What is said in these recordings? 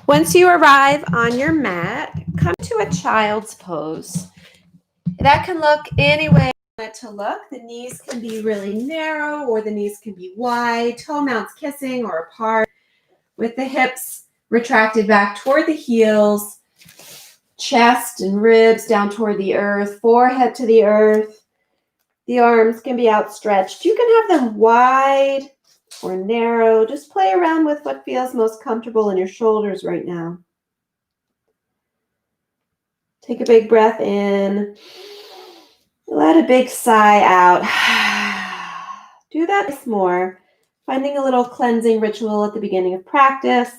Once you arrive on your mat, come to a child's pose. That can look any way you want it to look. The knees can be really narrow or the knees can be wide, toe mounts kissing or apart, with the hips retracted back toward the heels, chest and ribs down toward the earth, forehead to the earth. The arms can be outstretched. You can have them wide or narrow. Just play around with what feels most comfortable in your shoulders right now. Take a big breath in. Let a big sigh out. Do that once more, finding a little cleansing ritual at the beginning of practice.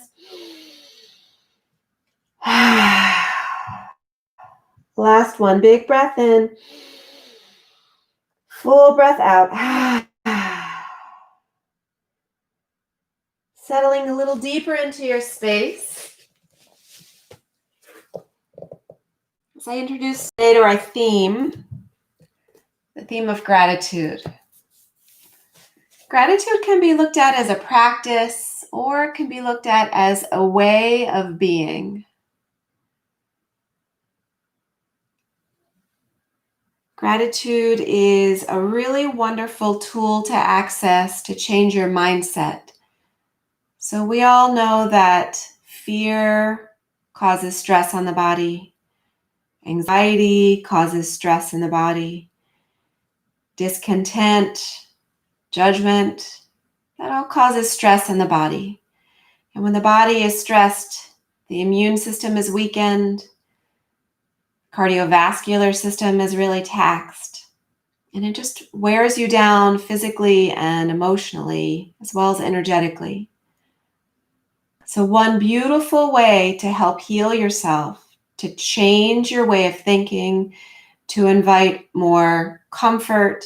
Last one, big breath in. Full breath out. Settling a little deeper into your space. As I introduce today to our theme, the theme of gratitude. Gratitude can be looked at as a practice or it can be looked at as a way of being. Gratitude is a really wonderful tool to access to change your mindset. So we all know that fear causes stress on the body. Anxiety causes stress in the body. Discontent, judgment, that all causes stress in the body. And when the body is stressed, the immune system is weakened, cardiovascular system is really taxed, and it just wears you down physically and emotionally, as well as energetically. So one beautiful way to help heal yourself, to change your way of thinking, to invite more comfort,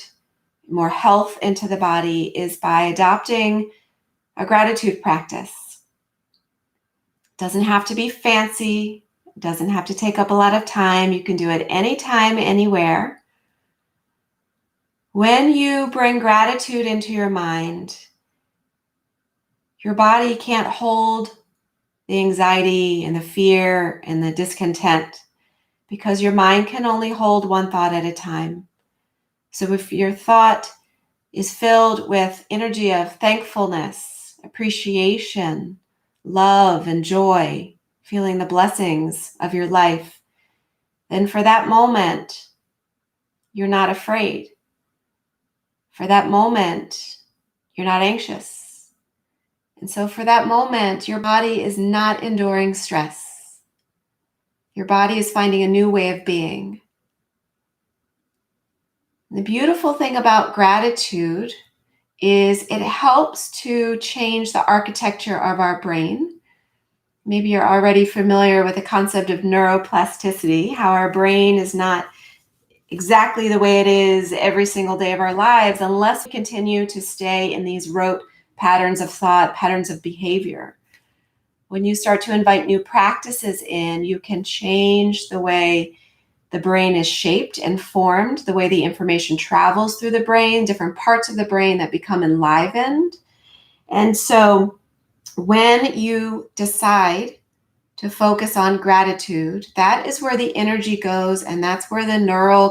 more health into the body is by adopting a gratitude practice. It doesn't have to be fancy. It doesn't have to take up a lot of time. You can do it anytime, anywhere. When you bring gratitude into your mind, your body can't hold the anxiety and the fear and the discontent because your mind can only hold one thought at a time. So if your thought is filled with energy of thankfulness, appreciation, love, and joy, feeling the blessings of your life, then for that moment, you're not afraid. For that moment, you're not anxious. And so for that moment, your body is not enduring stress. Your body is finding a new way of being. And the beautiful thing about gratitude is it helps to change the architecture of our brain. Maybe you're already familiar with the concept of neuroplasticity, how our brain is not exactly the way it is every single day of our lives unless we continue to stay in these rote patterns of thought, patterns of behavior. When you start to invite new practices in, you can change the way the brain is shaped and formed, the way the information travels through the brain, different parts of the brain that become enlivened. And so when you decide to focus on gratitude, that is where the energy goes, and that's where the neural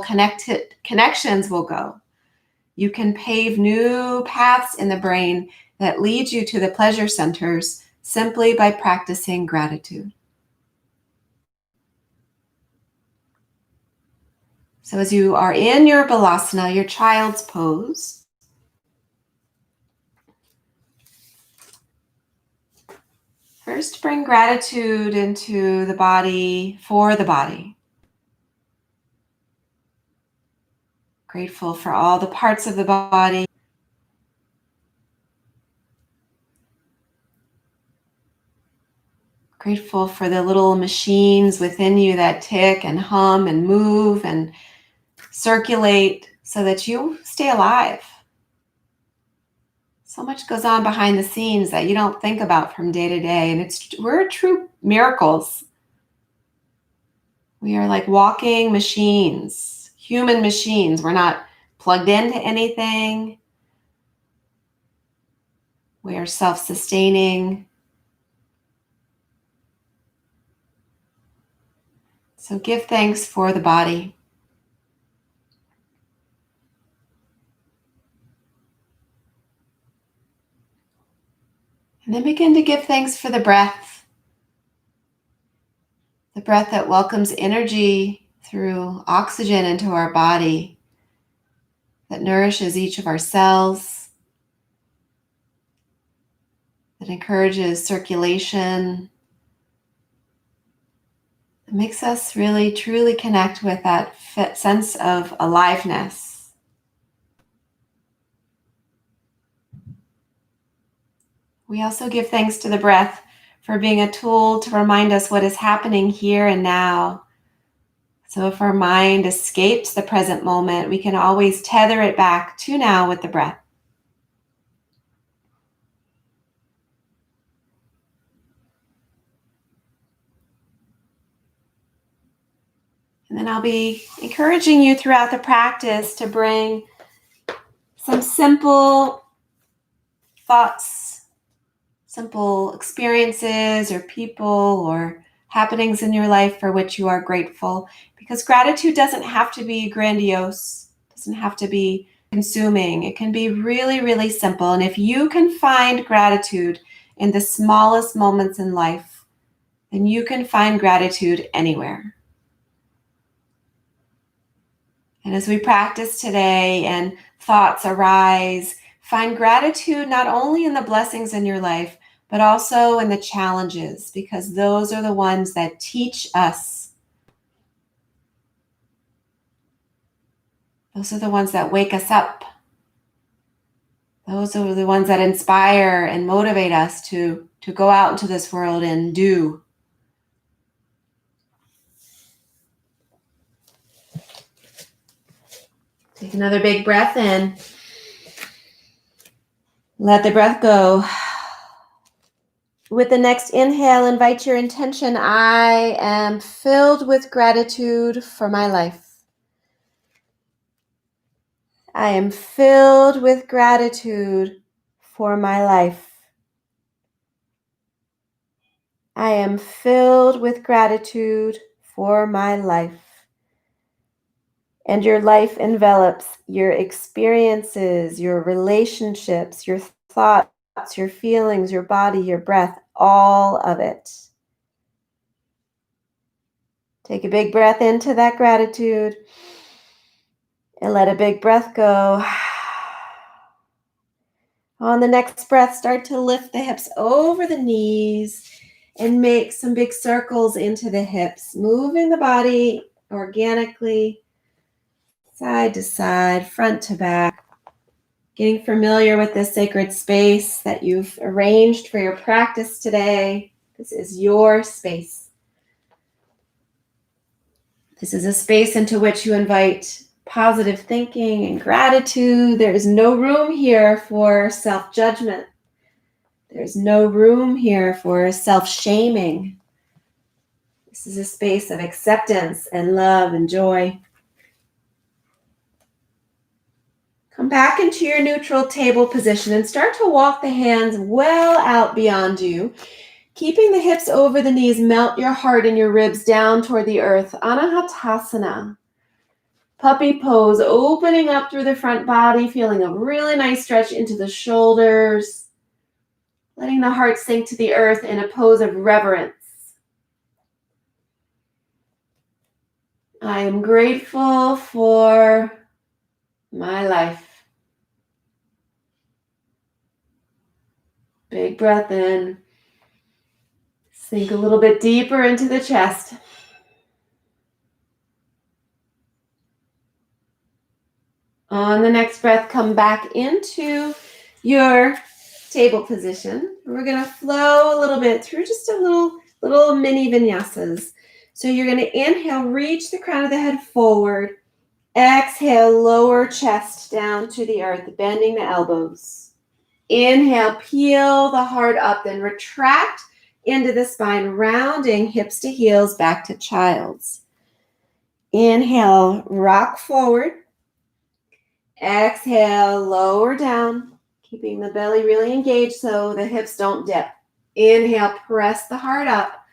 connections will go. You can pave new paths in the brain that lead you to the pleasure centers simply by practicing gratitude. So as you are in your balasana, your child's pose, first bring gratitude into the body for the body. Grateful for all the parts of the body. Grateful for the little machines within you that tick and hum and move and circulate so that you stay alive. So much goes on behind the scenes that you don't think about from day to day, and we're true miracles. We are like walking machines, human machines. We're not plugged into anything. We are self-sustaining. So give thanks for the body. And then begin to give thanks for the breath that welcomes energy through oxygen into our body, that nourishes each of our cells, that encourages circulation, that makes us really truly connect with that sense of aliveness. We also give thanks to the breath for being a tool to remind us what is happening here and now. So if our mind escapes the present moment, we can always tether it back to now with the breath. And then I'll be encouraging you throughout the practice to bring some simple thoughts, simple experiences or people or happenings in your life for which you are grateful. Because gratitude doesn't have to be grandiose, doesn't have to be consuming. It can be really, really simple. And if you can find gratitude in the smallest moments in life, then you can find gratitude anywhere. And as we practice today and thoughts arise, find gratitude not only in the blessings in your life, but also in the challenges, because those are the ones that teach us. Those are the ones that wake us up. Those are the ones that inspire and motivate us to go out into this world and do. Take another big breath in. Let the breath go. With the next inhale, invite your intention. I am filled with gratitude for my life. I am filled with gratitude for my life. I am filled with gratitude for my life. And your life envelops your experiences, your relationships, your thoughts, your feelings, your body, your breath, all of it. Take a big breath into that gratitude and let a big breath go. On the next breath, start to lift the hips over the knees and make some big circles into the hips, moving the body organically, side to side, front to back. Getting familiar with this sacred space that you've arranged for your practice today. This is your space. This is a space into which you invite positive thinking and gratitude. There is no room here for self-judgment. There's no room here for self-shaming. This is a space of acceptance and love and joy. Come back into your neutral table position and start to walk the hands well out beyond you. Keeping the hips over the knees, melt your heart and your ribs down toward the earth. Anahatasana. Puppy pose, opening up through the front body, feeling a really nice stretch into the shoulders. Letting the heart sink to the earth in a pose of reverence. I am grateful for my life. Big breath in. Sink a little bit deeper into the chest. On the next breath, come back into your table position. We're going to flow a little bit through just a little mini vinyasas. So you're going to inhale, reach the crown of the head forward. Exhale, lower chest down to the earth, bending the elbows. Inhale, peel the heart up, then retract into the spine, rounding hips to heels back to child's. Inhale, rock forward. Exhale, lower down, keeping the belly really engaged so the hips don't dip. Inhale, press the heart up.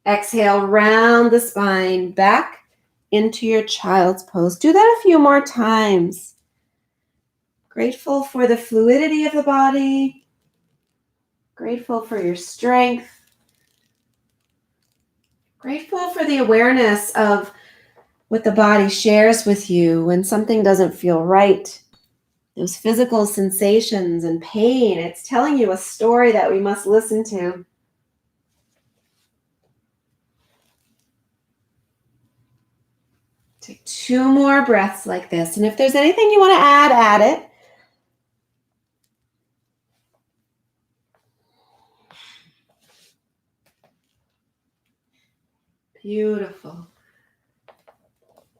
Exhale, round the spine back into your child's pose. Do that a few more times. Grateful for the fluidity of the body. Grateful for your strength. Grateful for the awareness of what the body shares with you when something doesn't feel right. Those physical sensations and pain, it's telling you a story that we must listen to. Take 2 more breaths like this. And if there's anything you want to add it. Beautiful.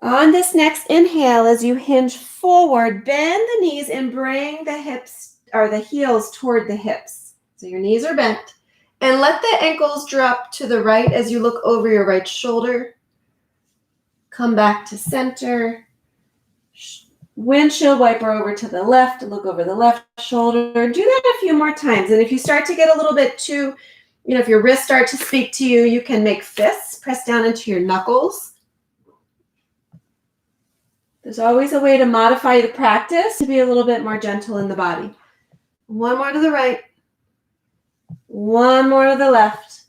On this next inhale, as you hinge forward, bend the knees and bring the hips or the heels toward the hips. So your knees are bent. And let the ankles drop to the right as you look over your right shoulder. Come back to center. Windshield wiper over to the left, look over the left shoulder. Do that a few more times. And if you start to get a little bit too, if your wrists start to speak to you, you can make fists, press down into your knuckles. There's always a way to modify the practice to be a little bit more gentle in the body. 1 more to the right. 1 more to the left.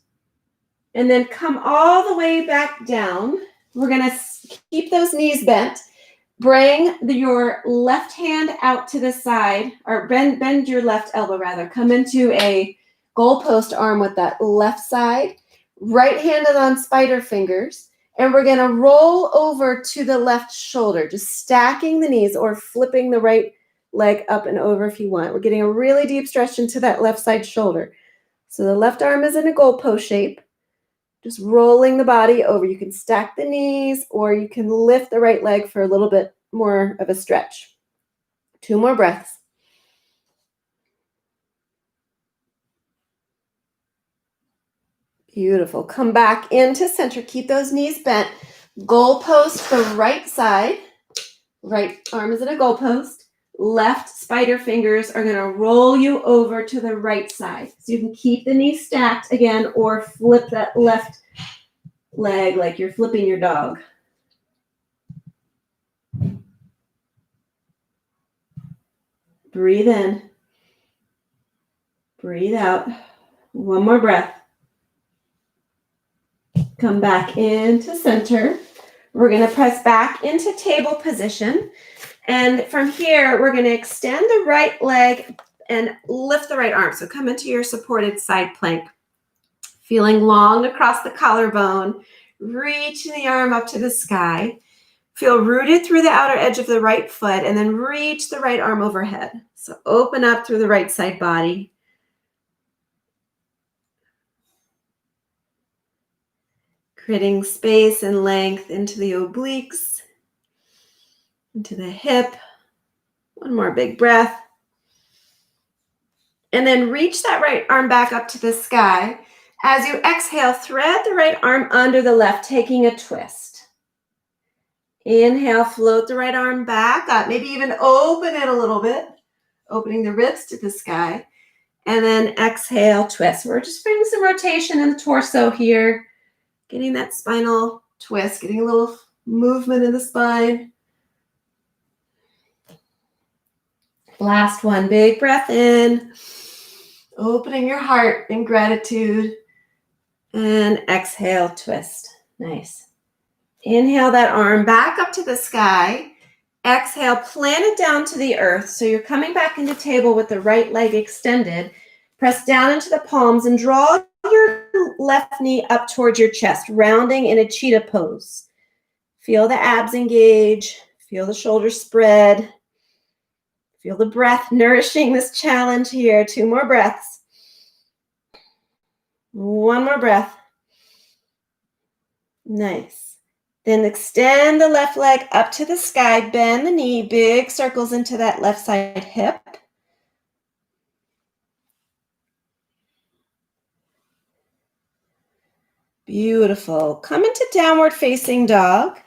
And then come all the way back down. We're going to keep those knees bent. Bring your left hand out to the side, or bend your left elbow rather. Come into a goalpost arm with that left side. Right hand is on spider fingers. And we're going to roll over to the left shoulder, just stacking the knees or flipping the right leg up and over if you want. We're getting a really deep stretch into that left side shoulder. So the left arm is in a goalpost shape. Just rolling the body over. You can stack the knees or you can lift the right leg for a little bit more of a stretch. 2 more breaths. Beautiful. Come back into center. Keep those knees bent. Goalpost the right side. Right arm is in a goalpost. Left spider fingers are going to roll you over to the right side. So you can keep the knees stacked again or flip that left leg like you're flipping your dog. Breathe in. Breathe out. 1 more breath. Come back into center. We're going to press back into table position. And from here, we're going to extend the right leg and lift the right arm. So come into your supported side plank. Feeling long across the collarbone. Reaching the arm up to the sky. Feel rooted through the outer edge of the right foot and then reach the right arm overhead. So open up through the right side body. Creating space and length into the obliques, into the hip. 1 more big breath. And then reach that right arm back up to the sky. As you exhale, thread the right arm under the left, taking a twist. Inhale, float the right arm back up. Maybe even open it a little bit, opening the ribs to the sky. And then exhale, twist. We're just bringing some rotation in the torso here. Getting that spinal twist, getting a little movement in the spine. Last one, big breath in. Opening your heart in gratitude. And exhale, twist. Nice. Inhale that arm back up to the sky. Exhale, plant it down to the earth. So you're coming back into table with the right leg extended. Press down into the palms and draw your left knee up towards your chest, rounding in a cheetah pose. Feel the abs engage. Feel the shoulders spread. Feel the breath nourishing this challenge here. 2 more breaths. 1 more breath. Nice. Then extend the left leg up to the sky. Bend the knee. Big circles into that left side hip. Beautiful. Come into downward facing dog.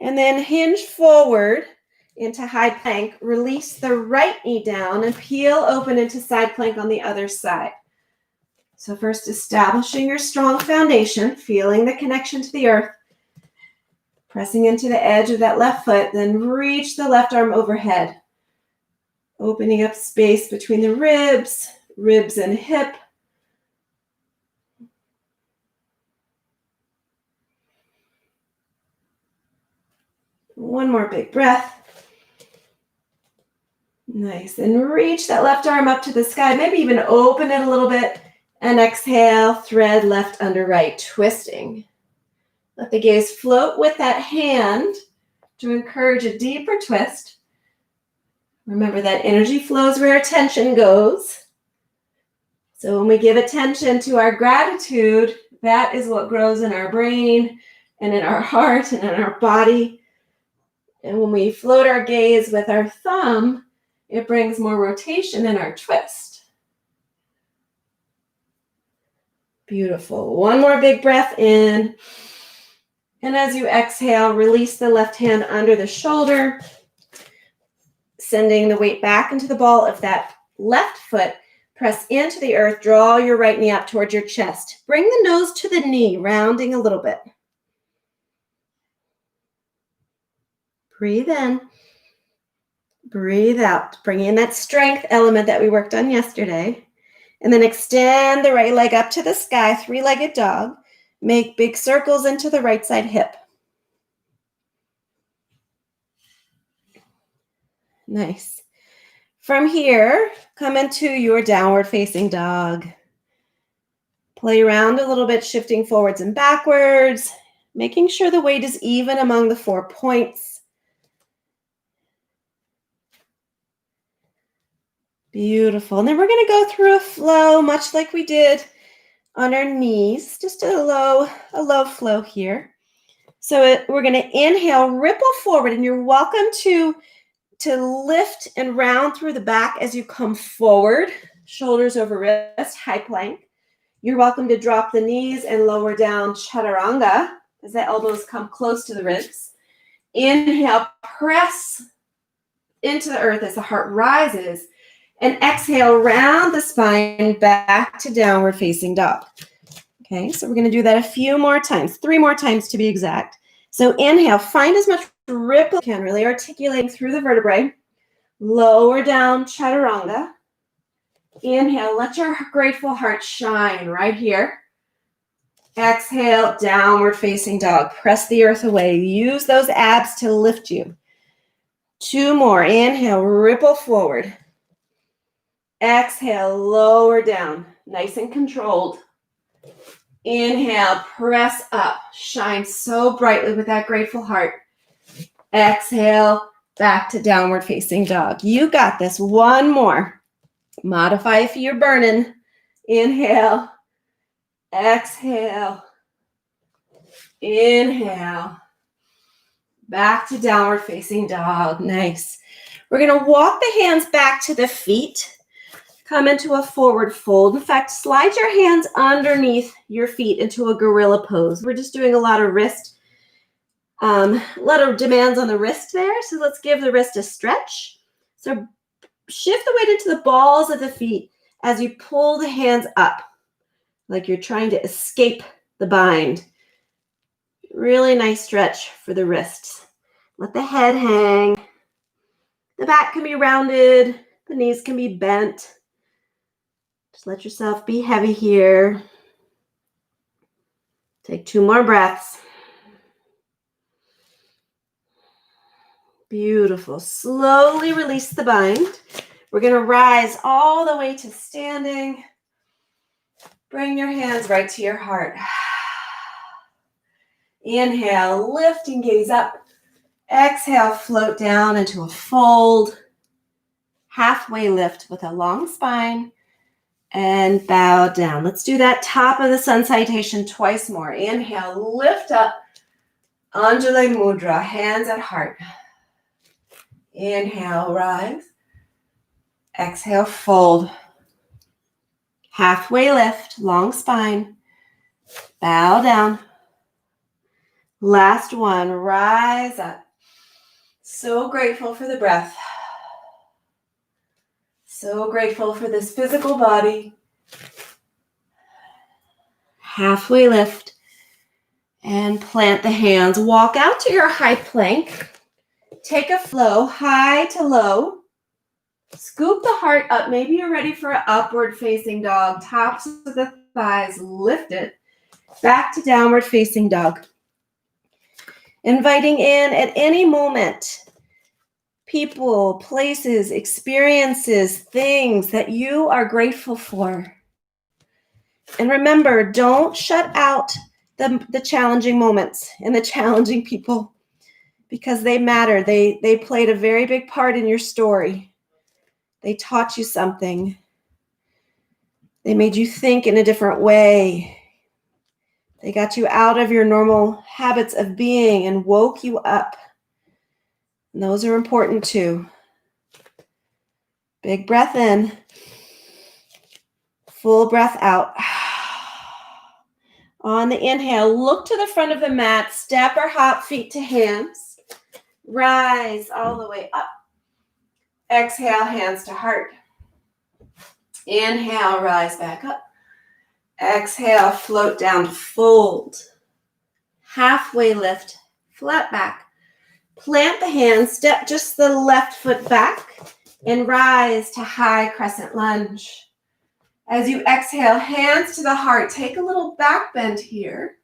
And then hinge forward into high plank. Release the right knee down and peel open into side plank on the other side. So first, establishing your strong foundation, feeling the connection to the earth, pressing into the edge of that left foot, then reach the left arm overhead, opening up space between the ribs and hip. One more big breath. Nice. And reach that left arm up to the sky. Maybe even open it a little bit. And exhale, thread left under right, twisting. Let the gaze float with that hand to encourage a deeper twist. Remember that energy flows where attention goes. So when we give attention to our gratitude, that is what grows in our brain and in our heart and in our body. And when we float our gaze with our thumb, it brings more rotation in our twist. Beautiful. One more big breath in. And as you exhale, release the left hand under the shoulder, sending the weight back into the ball of that left foot. Press into the earth. Draw your right knee up towards your chest. Bring the nose to the knee, rounding a little bit. Breathe in. Breathe out. Bring in that strength element that we worked on yesterday. And then extend the right leg up to the sky, three-legged dog. Make big circles into the right side hip. Nice. From here, come into your downward facing dog. Play around a little bit, shifting forwards and backwards, making sure the weight is even among the 4 points. Beautiful. And then we're going to go through a flow, much like we did on our knees, just a low flow here. So we're going to inhale, ripple forward, and you're welcome to lift and round through the back as you come forward, shoulders over wrist, high plank. You're welcome to drop the knees and lower down chaturanga as the elbows come close to the ribs. Inhale, press into the earth as the heart rises. And exhale, round the spine back to downward facing dog. Okay, so we're going to do that a few more times, 3 more times to be exact. So inhale, find as much ripple as you can, really articulating through the vertebrae. Lower down chaturanga. Inhale, let your grateful heart shine right here. Exhale, downward facing dog. Press the earth away. Use those abs to lift you. 2 more. Inhale, ripple forward. Exhale, lower down. Nice and controlled. Inhale, press up. Shine so brightly with that grateful heart. Exhale, back to downward facing dog. You got this. 1 more. Modify if you're burning. Inhale. Exhale. Inhale. Back to downward facing dog. Nice. We're going to walk the hands back to the feet. Come into a forward fold. In fact, slide your hands underneath your feet into a gorilla pose. We're just doing a lot of demands on the wrist there. So let's give the wrist a stretch. So shift the weight into the balls of the feet as you pull the hands up, like you're trying to escape the bind. Really nice stretch for the wrists. Let the head hang. The back can be rounded. The knees can be bent. Just let yourself be heavy here. Take 2 more breaths. Beautiful. Slowly release the bind. We're going to rise all the way to standing. Bring your hands right to your heart. Inhale, lift and gaze up. Exhale, float down into a fold. Halfway lift with a long spine. And bow down. Let's do that top of the sun salutation twice more. Inhale, lift up. Anjali Mudra, hands at heart. Inhale, rise. Exhale, fold. Halfway lift, long spine. Bow down. Last one, rise up. So grateful for the breath. So grateful for this physical body. halfway lift, and plant the hands. Walk out to your high plank. Take a flow, high to low. Scoop the heart up. Maybe you're ready for an upward facing dog. Tops of the thighs, lift it. Back to downward facing dog. Inviting in at any moment people, places, experiences, things that you are grateful for. And remember, don't shut out the challenging moments and the challenging people, because they matter. They played a very big part in your story. They taught you something. They made you think in a different way. They got you out of your normal habits of being and woke you up. And those are important too. Big breath in. Full breath out. On the inhale, look to the front of the mat. Step or hop feet to hands. Rise all the way up. Exhale, hands to heart. Inhale, rise back up. Exhale, float down, fold. Halfway lift, flat back. Plant the hands, step just the left foot back, and rise to high crescent lunge. As you exhale, hands to the heart. Take a little back bend here.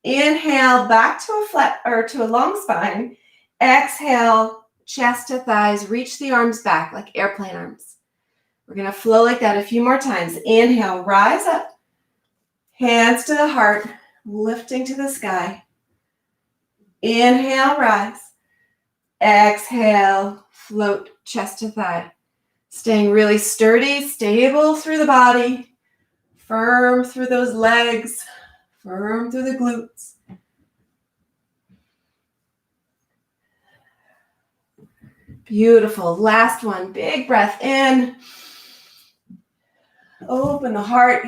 Inhale, back to a flat or to a long spine. Exhale, chest to thighs. Reach the arms back like airplane arms. We're going to flow like that a few more times. Inhale, rise up. Hands to the heart, lifting to the sky. Inhale, rise. Exhale, float chest to thigh. Staying really sturdy, stable through the body. Firm through those legs. Firm through the glutes. Beautiful. Last one. Big breath in. Open the heart.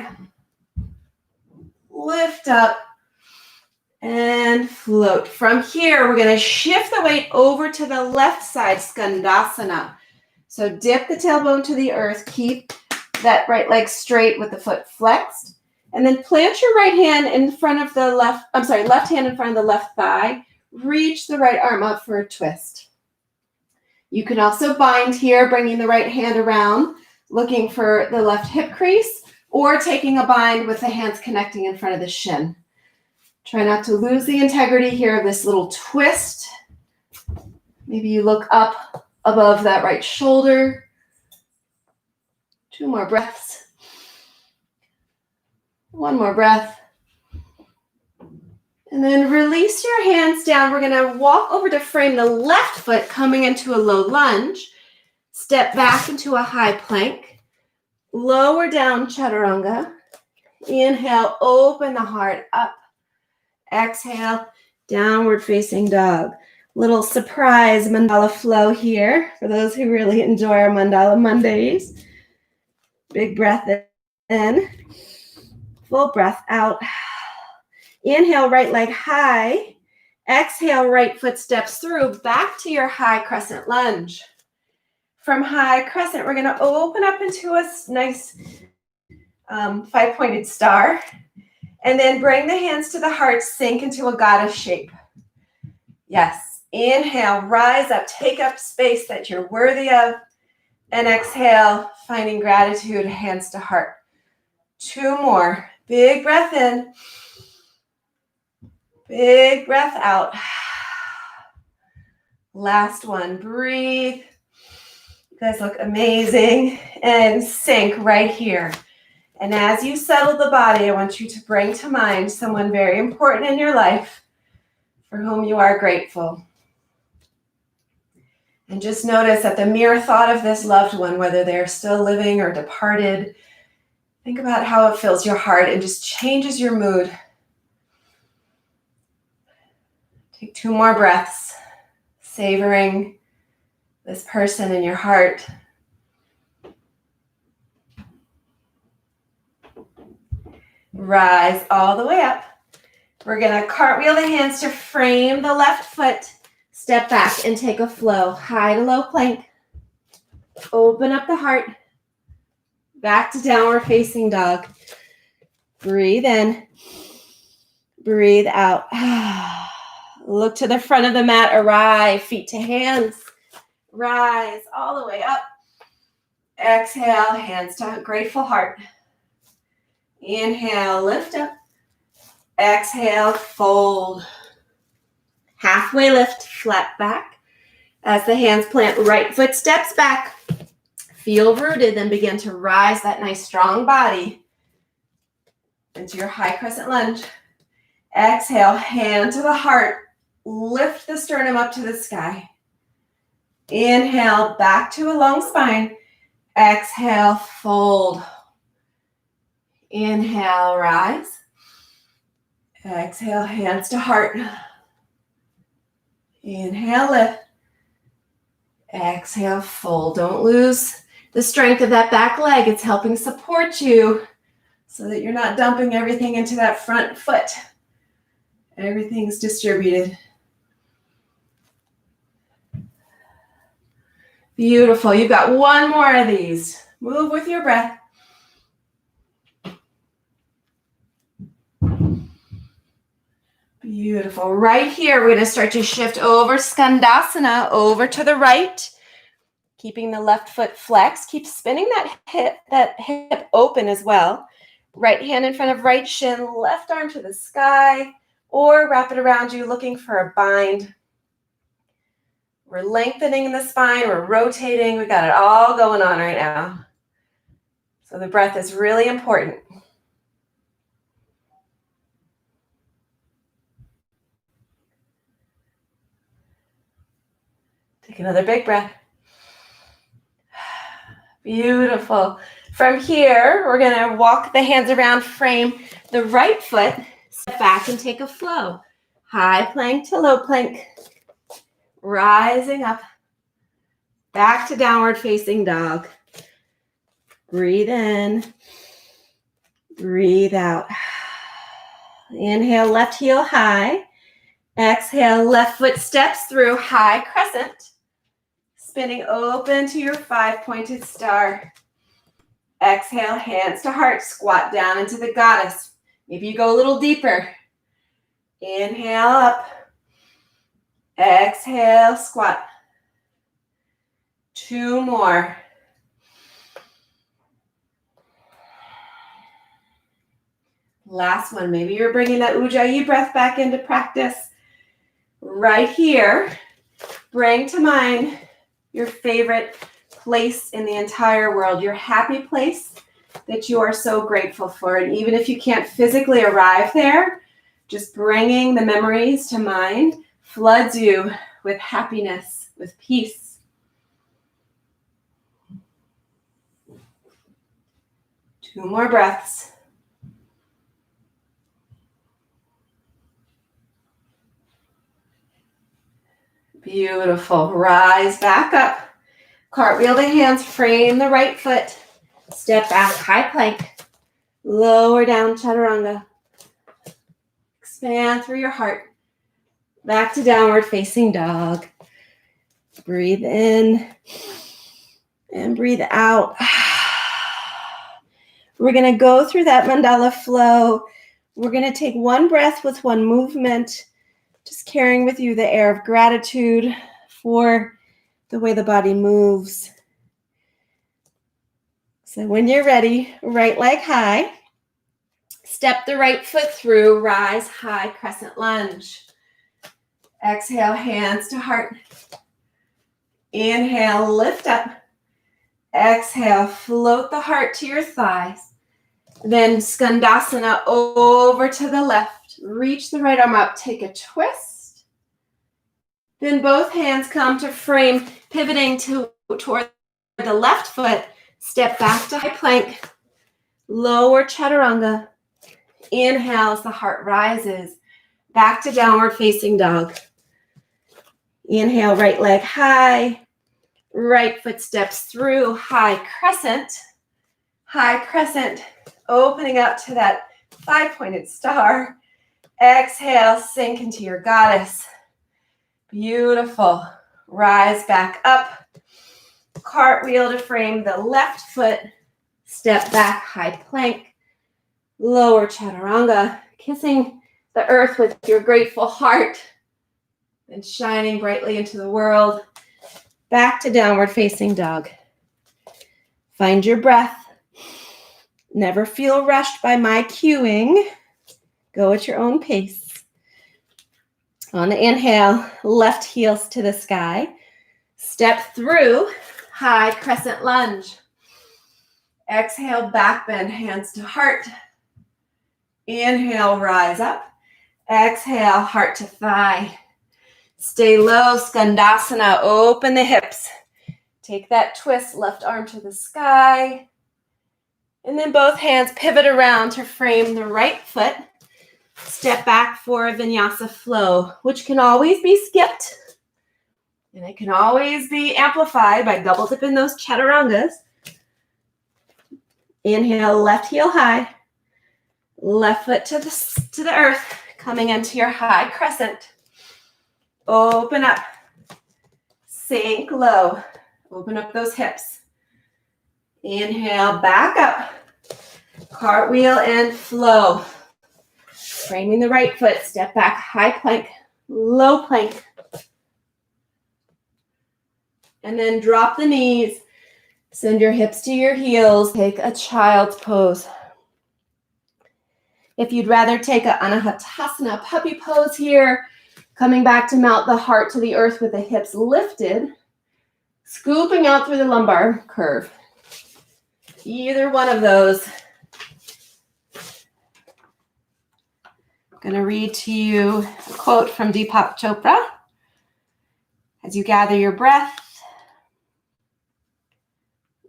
Lift up. And float. From here, we're going to shift the weight over to the left side, Skandasana. So dip the tailbone to the earth. Keep that right leg straight with the foot flexed. And then plant your right hand in front of the left hand in front of the left thigh. Reach the right arm up for a twist. You can also bind here, bringing the right hand around, looking for the left hip crease, or taking a bind with the hands connecting in front of the shin. Try not to lose the integrity here of this little twist. Maybe you look up above that right shoulder. 2 more breaths. 1 more breath. And then release your hands down. We're going to walk over to frame the left foot, coming into a low lunge. Step back into a high plank. Lower down chaturanga. Inhale, open the heart up. Exhale, downward facing dog. Little surprise mandala flow here for those who really enjoy our mandala Mondays. Big breath in. Full breath out. Inhale, right leg high. Exhale, right foot steps through. Back to your high crescent lunge. From high crescent, we're going to open up into a nice 5-pointed star. And then bring the hands to the heart, sink into a goddess shape. Yes. Inhale, rise up, take up space that you're worthy of. And exhale, finding gratitude, hands to heart. 2 more. Big breath in. Big breath out. Last one. Breathe. You guys look amazing. And sink right here. And as you settle the body, I want you to bring to mind someone very important in your life for whom you are grateful. And just notice that the mere thought of this loved one, whether they're still living or departed, think about how it fills your heart and just changes your mood. Take 2 more breaths, savoring this person in your heart. Rise all the way up. We're going to cartwheel the hands to frame the left foot. Step back and take a flow. High to low plank. Open up the heart. Back to downward facing dog. Breathe in. Breathe out. Look to the front of the mat. Arrive. Feet to hands. Rise all the way up. Exhale. Hands to grateful heart. Inhale. Lift up. Exhale. Fold. Halfway lift. Flat back. As the hands plant, right foot steps back. Feel rooted. Then begin to rise that nice strong body into your high crescent lunge. Exhale, hand to the heart. Lift the sternum up to the sky. Inhale, back to a long spine. Exhale, fold. Inhale, rise. Exhale, hands to heart. Inhale, lift. Exhale, fold. Don't lose the strength of that back leg. It's helping support you so that you're not dumping everything into that front foot. Everything's distributed. Beautiful. You've got one more of these. Move with your breath. Beautiful. Right here, we're going to start to shift over Skandasana, over to the right. Keeping the left foot flexed. Keep spinning that hip open as well. Right hand in front of right shin, left arm to the sky, or wrap it around you looking for a bind. We're lengthening the spine, we're rotating, we got it all going on right now. So the breath is really important. Take another big breath. Beautiful. From here, we're going to walk the hands around, frame the right foot, step back and take a flow. High plank to low plank. Rising up. Back to downward facing dog. Breathe in. Breathe out. Inhale, left heel high. Exhale, left foot steps through high crescent. Spinning open to your 5-pointed star. Exhale, hands to heart. Squat down into the goddess. Maybe you go a little deeper. Inhale up. Exhale, squat. 2 more. Last one. Maybe you're bringing that Ujjayi breath back into practice. Right here, bring to mind your favorite place in the entire world, your happy place that you are so grateful for. And even if you can't physically arrive there, just bringing the memories to mind floods you with happiness, with peace. Two more breaths. Beautiful. Rise back up. Cartwheel the hands, frame the right foot. Step back, high plank. Lower down, chaturanga. Expand through your heart. Back to downward facing dog. Breathe in and breathe out. We're going to go through that mandala flow. We're going to take one breath with one movement, just carrying with you the air of gratitude for the way the body moves. So when you're ready, right leg high. Step the right foot through, rise high crescent lunge. Exhale, hands to heart. Inhale, lift up. Exhale, float the heart to your thighs. Then Skandasana over to the left. Reach the right arm up, take a twist. Then both hands come to frame, pivoting toward the left foot. Step back to high plank. Lower chaturanga. Inhale as the heart rises. Back to downward facing dog. Inhale, right leg high. Right foot steps through high crescent. High crescent. Opening up to that 5-pointed star. Exhale, sink into your goddess. Beautiful. Rise back up. Cartwheel to frame the left foot. Step back, high plank. Lower chaturanga, kissing the earth with your grateful heart and shining brightly into the world. Back to downward facing dog. Find your breath. Never feel rushed by my cueing. Go at your own pace. On the inhale, left heels to the sky. Step through, high crescent lunge. Exhale, back bend, hands to heart. Inhale, rise up. Exhale, heart to thigh. Stay low, Skandasana, open the hips. Take that twist, left arm to the sky. And then both hands pivot around to frame the right foot. Step back for a vinyasa flow, which can always be skipped. And it can always be amplified by double dipping those chaturangas. Inhale, left heel high. Left foot to the earth, coming into your high crescent. Open up. Sink low. Open up those hips. Inhale, back up. Cartwheel and flow. Framing the right foot, step back, high plank, low plank. And then drop the knees. Send your hips to your heels. Take a child's pose. If you'd rather take a Anahatasana puppy pose here, coming back to mount the heart to the earth with the hips lifted, scooping out through the lumbar curve. Either one of those. I'm going to read to you a quote from Deepak Chopra. As you gather your breath,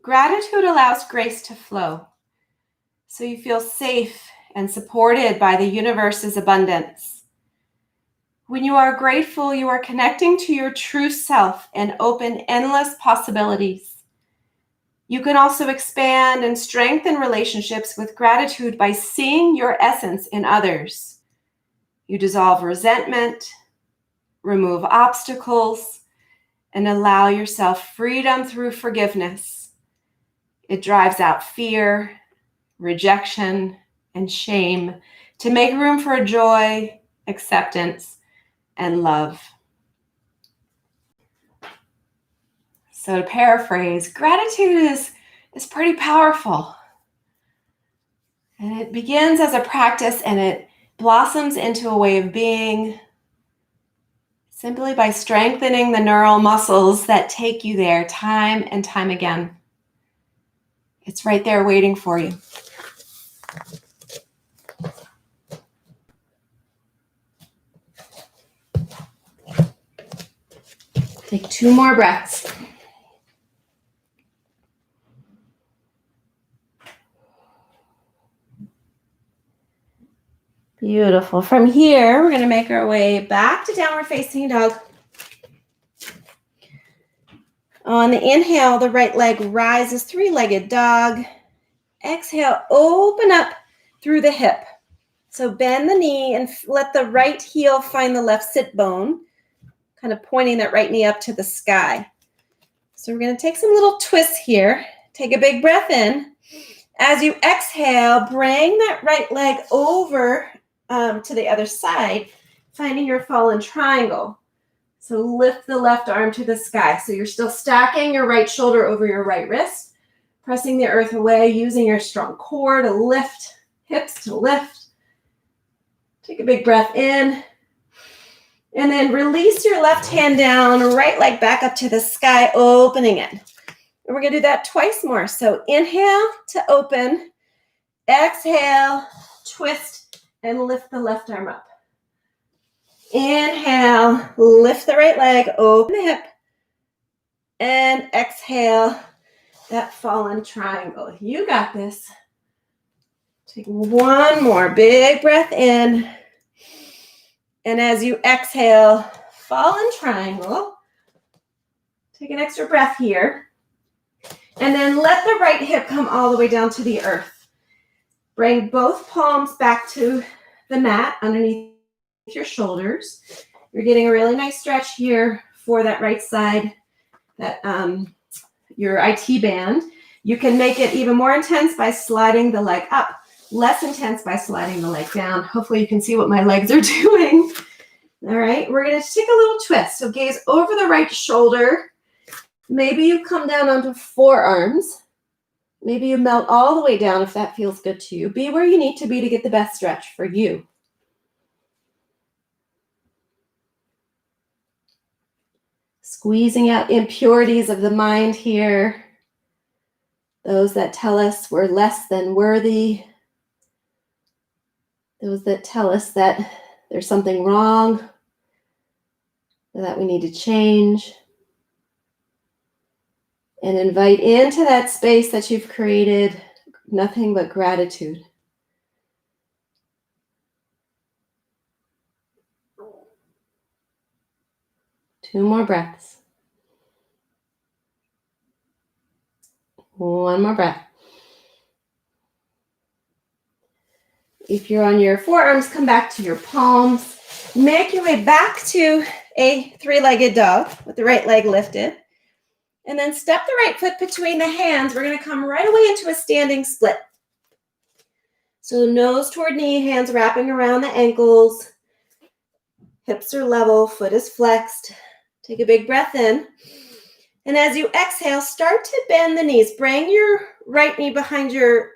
gratitude allows grace to flow, so you feel safe and supported by the universe's abundance. When you are grateful, you are connecting to your true self and open endless possibilities. You can also expand and strengthen relationships with gratitude by seeing your essence in others. You dissolve resentment, remove obstacles, and allow yourself freedom through forgiveness. It drives out fear, rejection, and shame to make room for joy, acceptance, and love. So to paraphrase, gratitude is pretty powerful. And it begins as a practice and it blossoms into a way of being simply by strengthening the neural muscles that take you there time and time again. It's right there waiting for you. Take 2 more breaths. Beautiful. From here, we're going to make our way back to downward facing dog. On the inhale, the right leg rises, 3-legged dog. Exhale, open up through the hip. So bend the knee and let the right heel find the left sit bone, kind of pointing that right knee up to the sky. So we're going to take some little twists here. Take a big breath in. As you exhale, bring that right leg over to the other side, finding your fallen triangle. So lift the left arm to the sky. So you're still stacking your right shoulder over your right wrist, pressing the earth away, using your strong core to lift, hips to lift. Take a big breath in. And then release your left hand down, right leg back up to the sky, opening it. And we're going to do that twice more. So inhale to open, exhale, twist, and lift the left arm up. Inhale, lift the right leg, open the hip, and exhale that fallen triangle. You got this. Take one more big breath in. And as you exhale, fallen triangle. Take an extra breath here. And then let the right hip come all the way down to the earth. Bring both palms back to the mat underneath your shoulders. You're getting a really nice stretch here for that right side, that your IT band. You can make it even more intense by sliding the leg up less intense by sliding the leg down. Hopefully you can see what my legs are doing. All right, we're going to take a little twist. So gaze over the right shoulder. Maybe you come down onto forearms. Maybe you melt all the way down if that feels good to you. Be where you need to be to get the best stretch for you. Squeezing out impurities of the mind here. Those that tell us we're less than worthy. Those that tell us that there's something wrong, that we need to change. And invite into that space that you've created nothing but gratitude. Two more breaths. One more breath. If you're on your forearms, come back to your palms. Make your way back to a three-legged dog with the right leg lifted. And then step the right foot between the hands. We're going to come right away into a standing split. So nose toward knee, hands wrapping around the ankles. Hips are level, foot is flexed. Take a big breath in. And as you exhale, start to bend the knees. Bring your right knee behind your,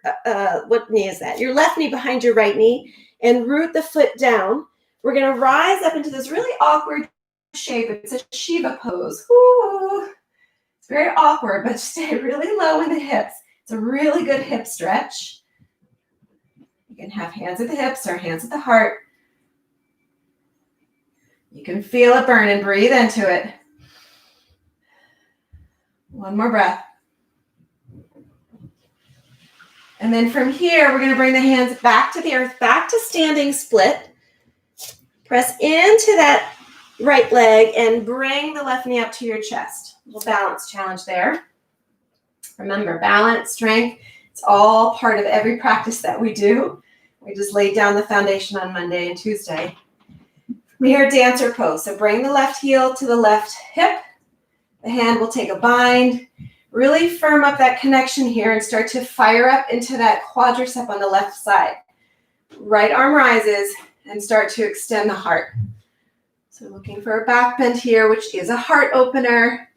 what knee is that? Your left knee behind your right knee and root the foot down. We're going to rise up into this really awkward shape. It's a Shiva pose. Ooh. It's very awkward, but stay really low in the hips. It's a really good hip stretch. You can have hands at the hips or hands at the heart. You can feel it burn and breathe into it. One more breath. And then from here, we're going to bring the hands back to the earth, back to standing split. Press into that right leg and bring the left knee up to your chest. A little balance challenge there. Remember, balance, strength, it's all part of every practice that we do. We just laid down the foundation on Monday and Tuesday. From here, dancer pose. So bring the left heel to the left hip. The hand will take a bind. Really firm up that connection here and start to fire up into that quadricep on the left side. Right arm rises and start to extend the heart. So looking for a back bend here, which is a heart opener.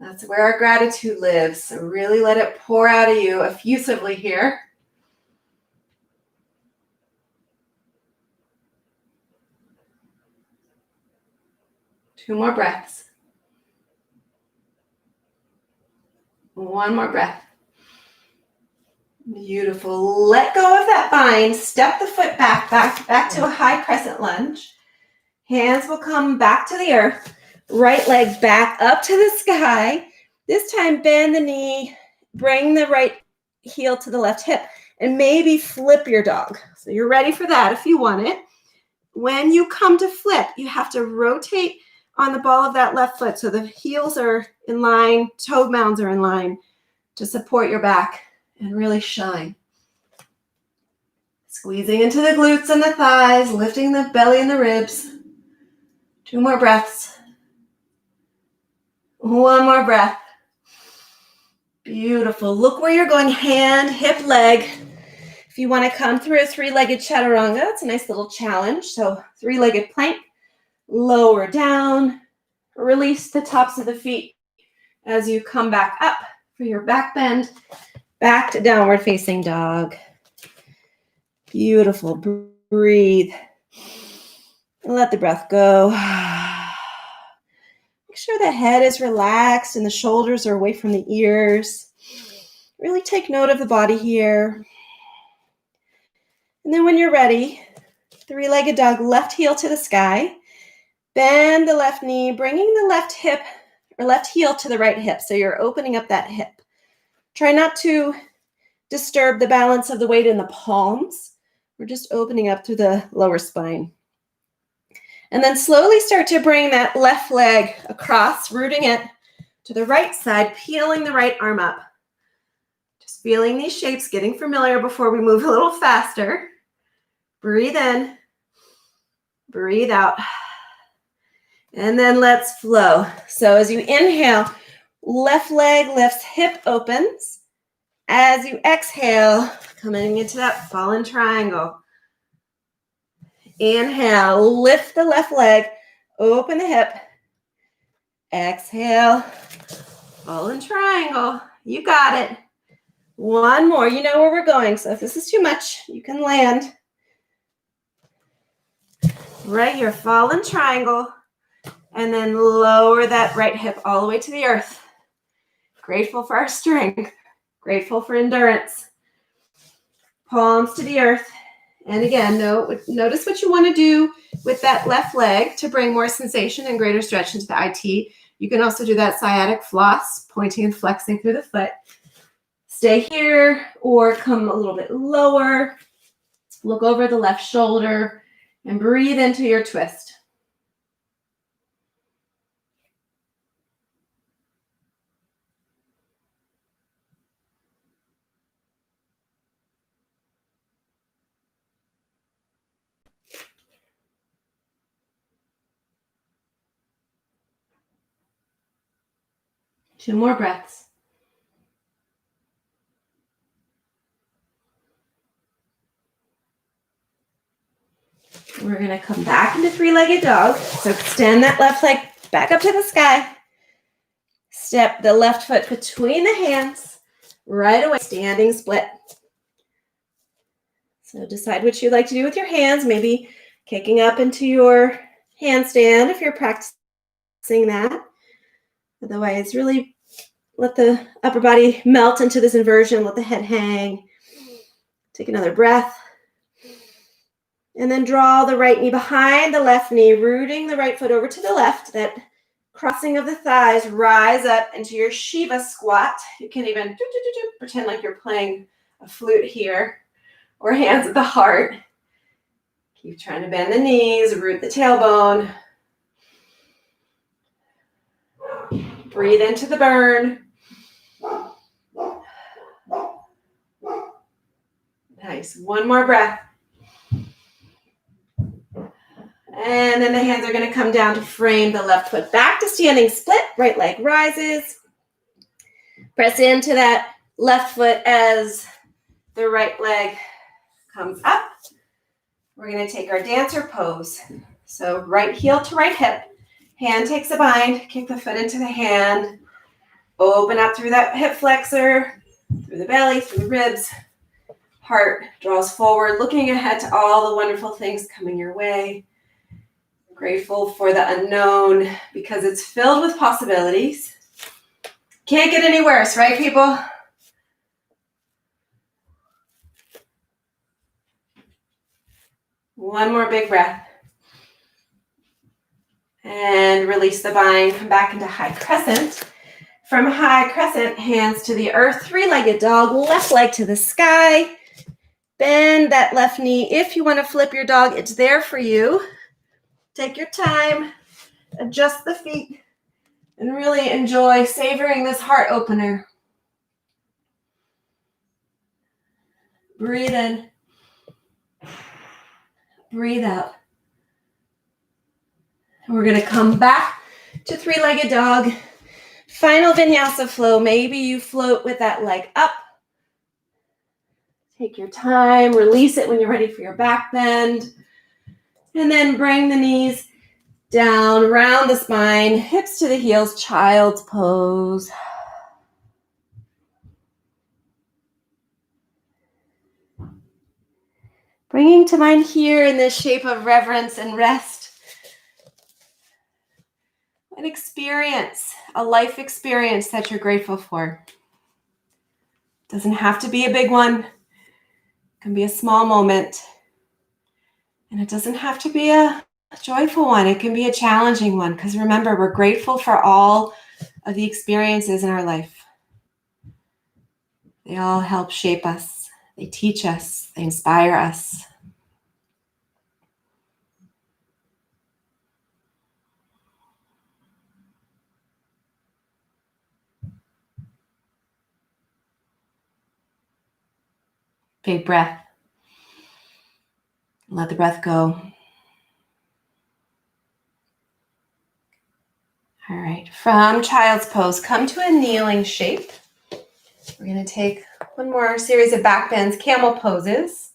That's where our gratitude lives. So really let it pour out of you effusively here. Two more breaths. One more breath. Beautiful. Let go of that bind. Step the foot back to a high crescent lunge. Hands will come back to the earth. Right leg back up to the sky. This time, bend the knee. Bring the right heel to the left hip. And maybe flip your dog. So you're ready for that if you want it. When you come to flip, you have to rotate on the ball of that left foot so the heels are in line, toe mounds are in line to support your back and really shine. Squeezing into the glutes and the thighs, lifting the belly and the ribs. Two more breaths. One more breath. Beautiful. Look where you're going, hand, hip, leg. If you want to come through a three-legged chaturanga, it's a nice little challenge. So three-legged plank, lower down, release the tops of the feet as you come back up for your back bend, back to downward facing dog. Beautiful. Breathe. Let the breath go. Make sure the head is relaxed and the shoulders are away from the ears. Really take note of the body here. And then when you're ready, three-legged dog, left heel to the sky. Bend the left knee, bringing the left hip or left heel to the right hip. So you're opening up that hip. Try not to disturb the balance of the weight in the palms. We're just opening up through the lower spine. And then slowly start to bring that left leg across, rooting it to the right side, peeling the right arm up. Just feeling these shapes, getting familiar before we move a little faster. Breathe in, breathe out. And then let's flow. So as you inhale, left leg lifts, hip opens. As you exhale, coming into that fallen triangle. Inhale, lift the left leg, open the hip. Exhale, fallen triangle. You got it. One more. You know where we're going, so if this is too much, you can land. Right here, fallen triangle. And then lower that right hip all the way to the earth. Grateful for our strength. Grateful for endurance. Palms to the earth. And again, notice what you want to do with that left leg to bring more sensation and greater stretch into the IT. You can also do that sciatic floss, pointing and flexing through the foot. Stay here or come a little bit lower. Look over the left shoulder and breathe into your twist. Two more breaths. We're going to come back into three-legged dog. So extend that left leg back up to the sky. Step the left foot between the hands. Right away, standing split. So decide what you'd like to do with your hands. Maybe kicking up into your handstand if you're practicing that. Otherwise, really let the upper body melt into this inversion. Let the head hang. Take another breath. And then draw the right knee behind the left knee, rooting the right foot over to the left. That crossing of the thighs, rise up into your Shiva squat. You can even pretend like you're playing a flute here, or hands at the heart. Keep trying to bend the knees, root the tailbone. Breathe into the burn. Nice. One more breath. And then the hands are going to come down to frame the left foot back to standing split. Right leg rises. Press into that left foot as the right leg comes up. We're going to take our dancer pose. So right heel to right hip. Hand takes a bind. Kick the foot into the hand. Open up through that hip flexor, through the belly, through the ribs. Heart draws forward, looking ahead to all the wonderful things coming your way. Grateful for the unknown because it's filled with possibilities. Can't get any worse, right, people? One more big breath. And release the bind. Come back into high crescent. From high crescent, hands to the earth, three-legged dog, left leg to the sky. Bend that left knee. If you want to flip your dog, it's there for you. Take your time, adjust the feet, and really enjoy savoring this heart opener. Breathe in. Breathe out. And we're going to come back to three-legged dog. Final vinyasa flow. Maybe you float with that leg up. Take your time. Release it when you're ready for your back bend. And then bring the knees down, round the spine, hips to the heels, child's pose. Bringing to mind here in this shape of reverence and rest, an experience, a life experience that you're grateful for. It doesn't have to be a big one. It can be a small moment. And it doesn't have to be a joyful one. It can be a challenging one, because remember, we're grateful for all of the experiences in our life. They all help shape us. They teach us. They inspire us. Big breath. Let the breath go. All right, from child's pose, come to a kneeling shape. We're going to take one more series of back bends, camel poses.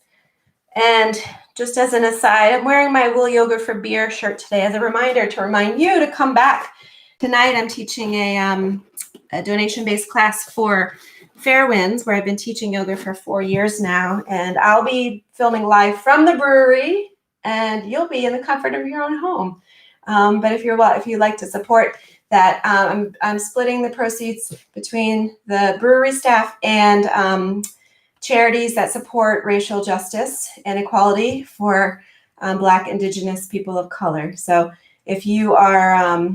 And just as an aside, I'm wearing my Will Yoga for Beer shirt today as a reminder to remind you to come back. Tonight I'm teaching a donation-based class for Fairwinds, where I've been teaching yoga for 4 years now. And I'll be filming live from the brewery, and you'll be in the comfort of your own home. But if you'd like to support that, I'm splitting the proceeds between the brewery staff and charities that support racial justice and equality for Black, Indigenous people of color. So if you are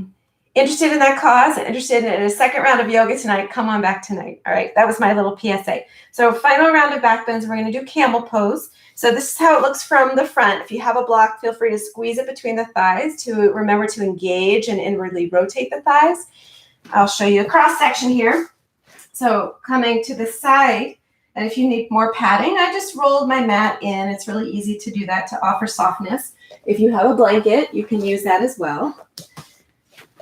interested in that cause, interested in a second round of yoga tonight, come on back tonight. All right, that was my little PSA. So final round of back bends, we're going to do camel pose. So this is how it looks from the front. If you have a block, feel free to squeeze it between the thighs to remember to engage and inwardly rotate the thighs. I'll show you a cross section here. So coming to the side, and if you need more padding, I just rolled my mat in. It's really easy to do that to offer softness. If you have a blanket, you can use that as well.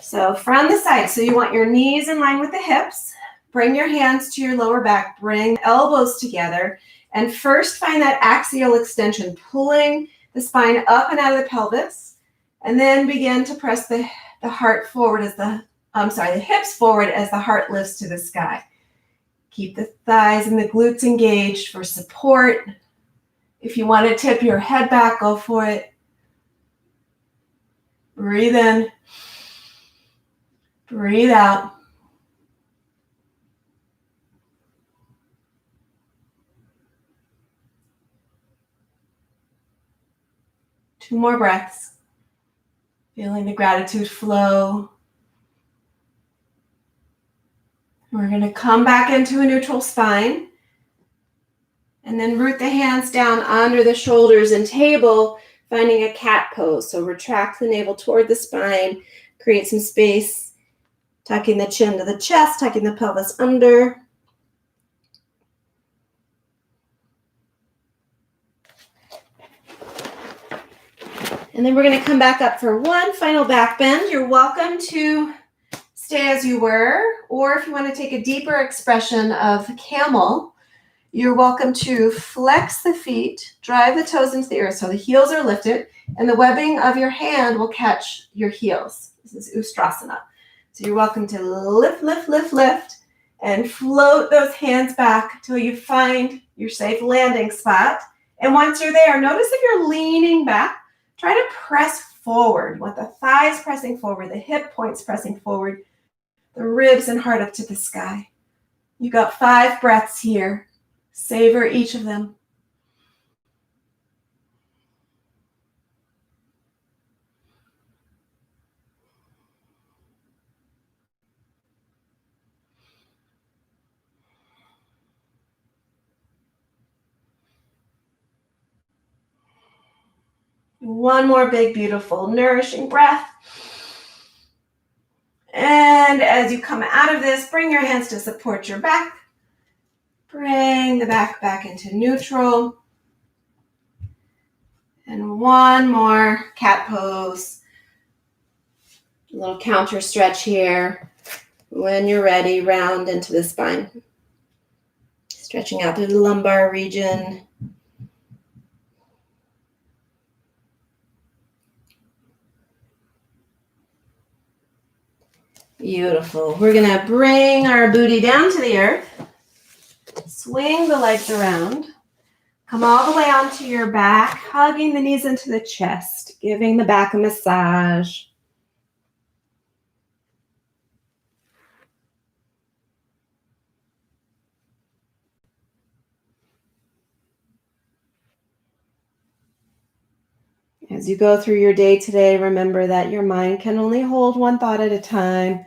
So from the side, so you want your knees in line with the hips. Bring your hands to your lower back. Bring elbows together. And first find that axial extension, pulling the spine up and out of the pelvis. And then begin to press the heart forward as the hips forward as the heart lifts to the sky. Keep the thighs and the glutes engaged for support. If you want to tip your head back, go for it. Breathe in. Breathe out. Two more breaths. Feeling the gratitude flow. We're going to come back into a neutral spine and then root the hands down under the shoulders and table, finding a cat pose. So retract the navel toward the spine, create some space, tucking the chin to the chest, tucking the pelvis under. And then we're going to come back up for one final back bend. You're welcome to stay as you were, or if you want to take a deeper expression of camel, you're welcome to flex the feet, drive the toes into the earth so the heels are lifted, and the webbing of your hand will catch your heels. This is Ustrasana. So you're welcome to lift, lift, lift, lift, and float those hands back till you find your safe landing spot. And once you're there, notice if you're leaning back, try to press forward. Want the thighs pressing forward, the hip points pressing forward, the ribs and heart up to the sky. You got 5 breaths here. Savor each of them. One more big, beautiful, nourishing breath. And as you come out of this, bring your hands to support your back. Bring the back into neutral. And one more cat pose. A little counter stretch here. When you're ready, round into the spine. Stretching out to the lumbar region. Beautiful. We're going to bring our booty down to the earth. Swing the legs around. Come all the way onto your back, hugging the knees into the chest, giving the back a massage. As you go through your day today, remember that your mind can only hold one thought at a time.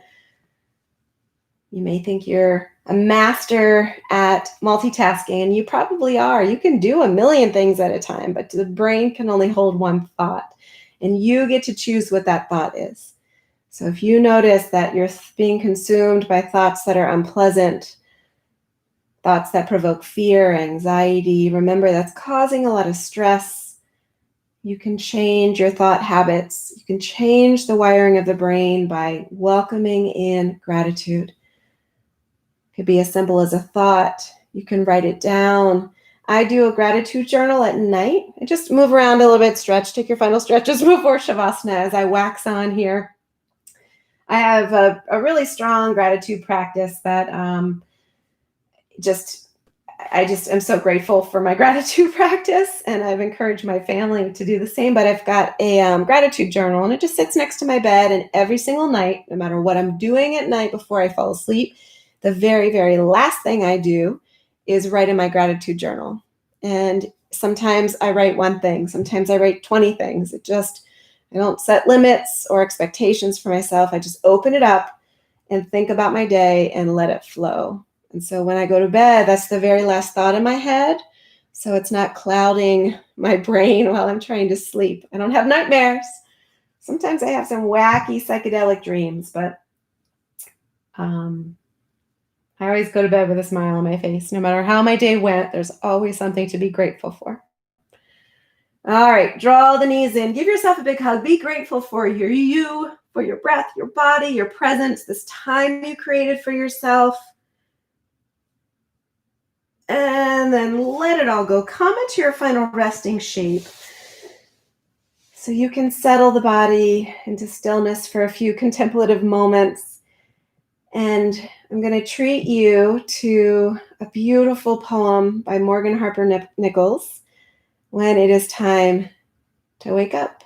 You may think you're a master at multitasking, and you probably are. You can do a million things at a time, but the brain can only hold one thought, and you get to choose what that thought is. So if you notice that you're being consumed by thoughts that are unpleasant, thoughts that provoke fear, anxiety, remember that's causing a lot of stress. You can change your thought habits. You can change the wiring of the brain by welcoming in gratitude. Could be as simple as a thought. You can write it down. I do a gratitude journal at night. I just move around a little bit, stretch, take your final stretches before Shavasana as I wax on here. I have a really strong gratitude practice that I just am so grateful for my gratitude practice, and I've encouraged my family to do the same. But I've got a gratitude journal, and it just sits next to my bed. And every single night, no matter what I'm doing at night before I fall asleep, the very, very last thing I do is write in my gratitude journal. And sometimes I write one thing, sometimes I write 20 things. I don't set limits or expectations for myself. I just open it up and think about my day and let it flow. And so when I go to bed, that's the very last thought in my head. So it's not clouding my brain while I'm trying to sleep. I don't have nightmares. Sometimes I have some wacky psychedelic dreams, but I always go to bed with a smile on my face. No matter how my day went, there's always something to be grateful for. All right, draw the knees in. Give yourself a big hug. Be grateful for you, for your breath, your body, your presence, this time you created for yourself. And then let it all go. Come into your final resting shape. So you can settle the body into stillness for a few contemplative moments. And I'm going to treat you to a beautiful poem by Morgan Harper Nichols, When It Is Time to Wake Up.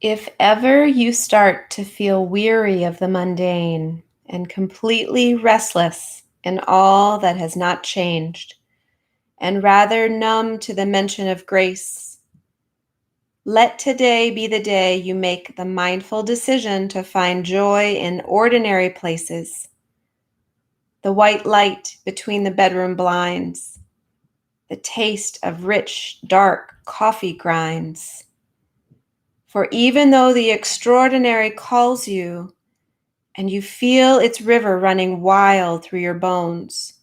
If ever you start to feel weary of the mundane and completely restless in all that has not changed, and rather numb to the mention of grace, let today be the day you make the mindful decision to find joy in ordinary places. The white light between the bedroom blinds, the taste of rich, dark coffee grinds. For even though the extraordinary calls you, and you feel its river running wild through your bones,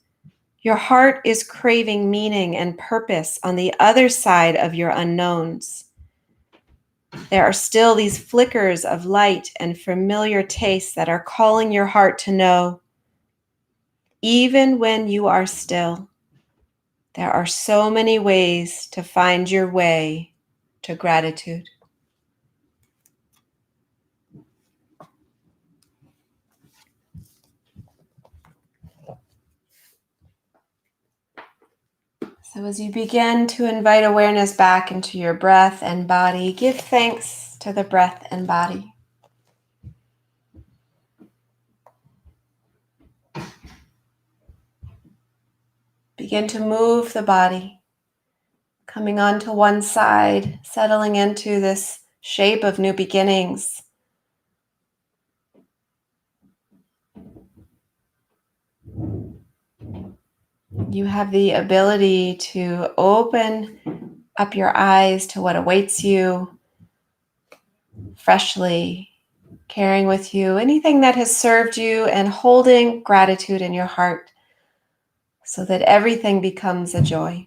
your heart is craving meaning and purpose on the other side of your unknowns. There are still these flickers of light and familiar tastes that are calling your heart to know, even when you are still, there are so many ways to find your way to gratitude. So as you begin to invite awareness back into your breath and body, give thanks to the breath and body. Begin to move the body, coming onto one side, settling into this shape of new beginnings. You have the ability to open up your eyes to what awaits you freshly, carrying with you anything that has served you and holding gratitude in your heart so that everything becomes a joy.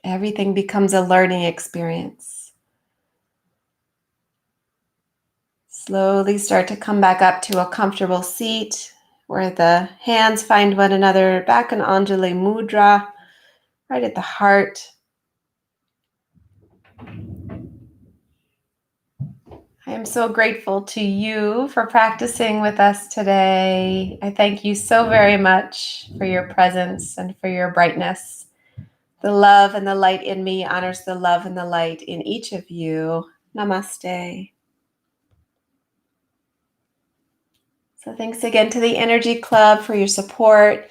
Everything becomes a learning experience. Slowly start to come back up to a comfortable seat where the hands find one another, back in Anjali Mudra, right at the heart. I am so grateful to you for practicing with us today. I thank you so very much for your presence and for your brightness. The love and the light in me honors the love and the light in each of you. Namaste. So thanks again to the Energy Club for your support.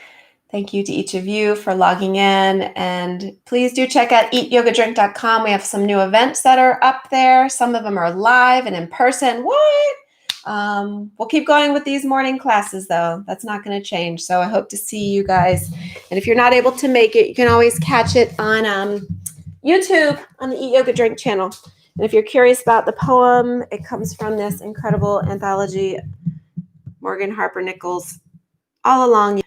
Thank you to each of you for logging in. And please do check out eatyogadrink.com. We have some new events that are up there. Some of them are live and in person. What? We'll keep going with these morning classes, though. That's not going to change. So I hope to see you guys. And if you're not able to make it, you can always catch it on YouTube on the Eat Yoga Drink channel. And if you're curious about the poem, it comes from this incredible anthology, Morgan Harper Nichols, All Along